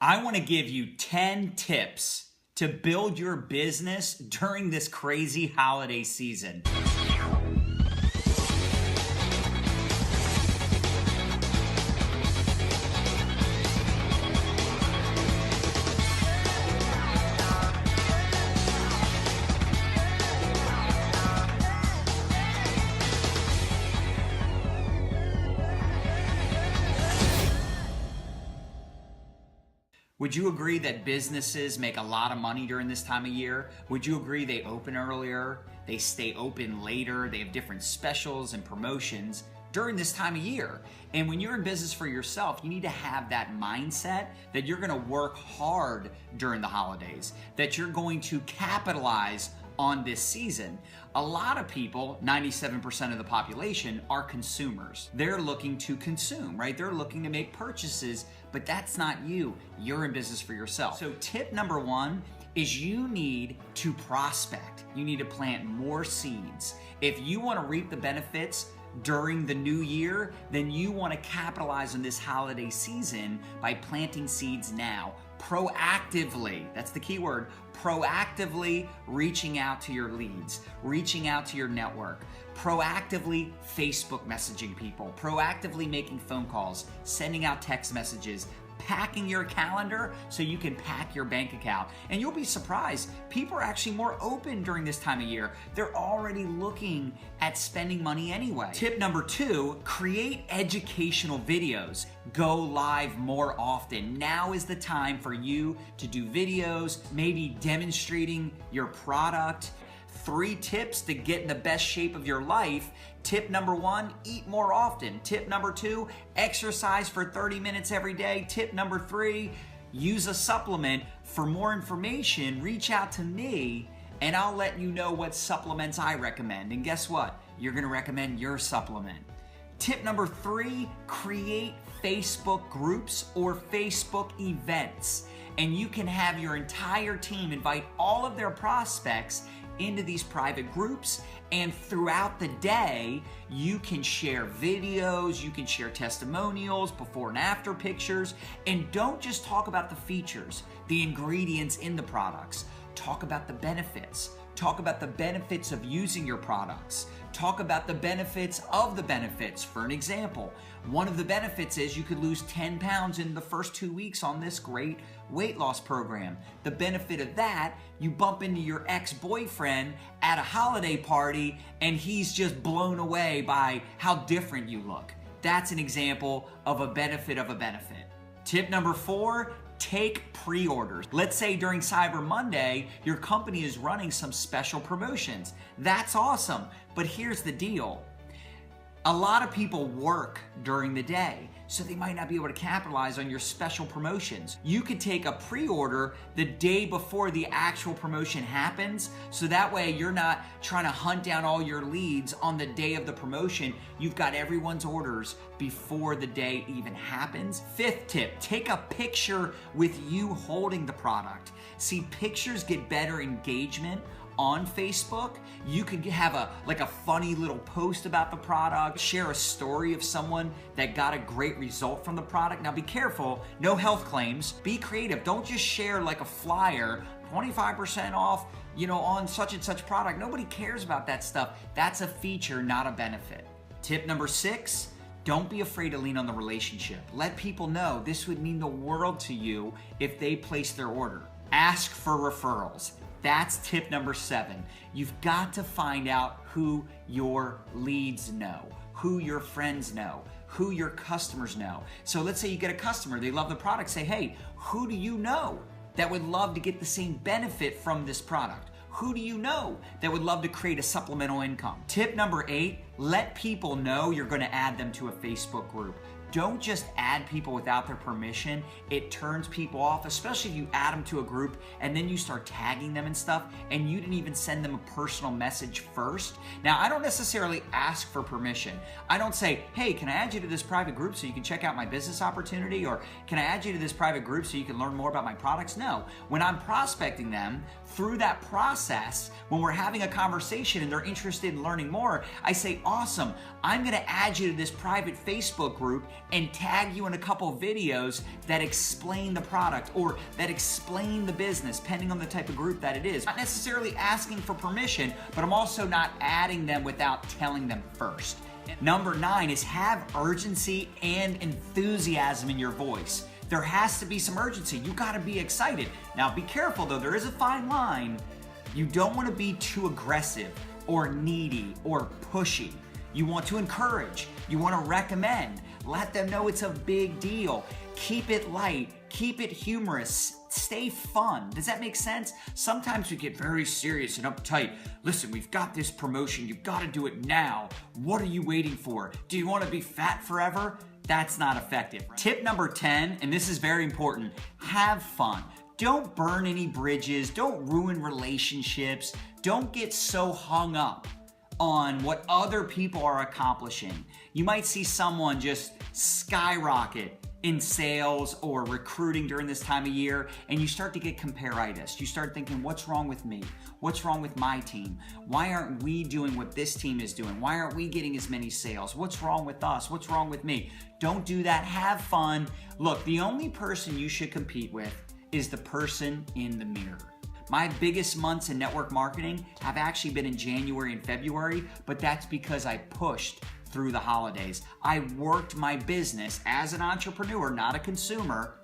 I want to give you 10 tips to build your business during this crazy holiday season. Would you agree that businesses make a lot of money during this time of year? Would you agree they open earlier, they stay open later, they have different specials and promotions during this time of year? And when you're in business for yourself, you need to have that mindset that you're going to work hard during the holidays, that you're going to capitalize on this season. A lot of people, 97% of the population, are consumers. They're looking to consume, right? They're looking to make purchases, but that's not you. You're in business for yourself. So tip number one is you need to prospect. You need to plant more seeds. If you want to reap the benefits during the new year, then you want to capitalize on this holiday season by planting seeds now. Proactively, that's the key word, proactively reaching out to your leads, reaching out to your network, proactively Facebook messaging people, proactively making phone calls, sending out text messages, packing your calendar so you can pack your bank account. And you'll be surprised, people are actually more open during this time of year. They're already looking at spending money anyway. Tip number two, create educational videos. Go live more often. Now is the time for you to do videos, maybe demonstrating your product. 3 tips to get in the best shape of your life. Tip number 1, eat more often. Tip number 2, exercise for 30 minutes every day. Tip number 3, use a supplement. For more information, reach out to me and I'll let you know what supplements I recommend. And guess what? You're gonna recommend your supplement. Tip number 3, create Facebook groups or Facebook events. And you can have your entire team invite all of their prospects into these private groups, and throughout the day you can share videos, you can share testimonials, before and after pictures, and don't just talk about the features, the ingredients in the products. Talk about the benefits. Talk about the benefits of using your products. Talk about the benefits of the benefits. For an example, one of the benefits is you could lose 10 pounds in the first 2 weeks on this great weight loss program. The benefit of that, you bump into your ex-boyfriend at a holiday party and he's just blown away by how different you look. That's an example of a benefit of a benefit. Tip number 4, take pre-orders. Let's say during Cyber Monday, your company is running some special promotions. That's awesome, but here's the deal. A lot of people work during the day, so they might not be able to capitalize on your special promotions. You could take a pre-order the day before the actual promotion happens, so that way you're not trying to hunt down all your leads on the day of the promotion. You've got everyone's orders before the day even happens. 5th tip, take a picture with you holding the product. See, pictures get better engagement on Facebook. You could have a funny little post about the product, share a story of someone that got a great result from the product. Now be careful, no health claims. Be creative. Don't just share like a flyer, 25% off, on such and such product. Nobody cares about that stuff. That's a feature, not a benefit. Tip number 6, don't be afraid to lean on the relationship. Let people know this would mean the world to you if they place their order. Ask for referrals. That's tip number 7. You've got to find out who your leads know, who your friends know, who your customers know. So let's say you get a customer, they love the product, say, hey, who do you know that would love to get the same benefit from this product? Who do you know that would love to create a supplemental income? Tip number 8, let people know you're going to add them to a Facebook group. Don't just add people without their permission. It turns people off, especially if you add them to a group and then you start tagging them and stuff and you didn't even send them a personal message first. Now, I don't necessarily ask for permission. I don't say, hey, can I add you to this private group so you can check out my business opportunity? Or can I add you to this private group so you can learn more about my products? No. When I'm prospecting them through that process, when we're having a conversation and they're interested in learning more, I say, awesome, I'm gonna add you to this private Facebook group and tag you in a couple videos that explain the product or that explain the business, depending on the type of group that it is. Not necessarily asking for permission, but I'm also not adding them without telling them first. Number 9 is have urgency and enthusiasm in your voice. There has to be some urgency. You gotta be excited. Now be careful though, there is a fine line. You don't wanna be too aggressive or needy or pushy. You want to encourage, you want to recommend, let them know it's a big deal. Keep it light, keep it humorous, stay fun. Does that make sense? Sometimes we get very serious and uptight. Listen, we've got this promotion, you've got to do it now. What are you waiting for? Do you want to be fat forever? That's not effective. Tip number 10, and this is very important, have fun. Don't burn any bridges, don't ruin relationships, don't get so hung up on what other people are accomplishing. You might see someone just skyrocket in sales or recruiting during this time of year, and you start to get comparitis. You start thinking, what's wrong with me? What's wrong with my team? Why aren't we doing what this team is doing? Why aren't we getting as many sales? What's wrong with us? What's wrong with me? Don't do that. Have fun. Look, the only person you should compete with is the person in the mirror. My biggest months in network marketing have actually been in January and February, but that's because I pushed through the holidays. I worked my business as an entrepreneur, not a consumer.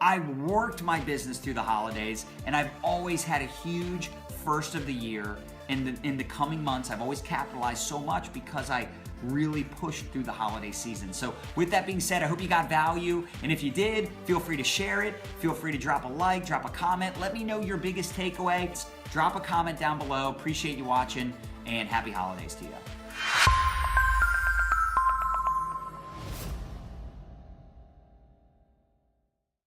I worked my business through the holidays, and I've always had a huge first of the year. In the coming months, I've always capitalized so much because I really pushed through the holiday season. So with that being said, I hope you got value. And if you did, feel free to share it. Feel free to drop a like, drop a comment. Let me know your biggest takeaway. Drop a comment down below. Appreciate you watching, and happy holidays to you.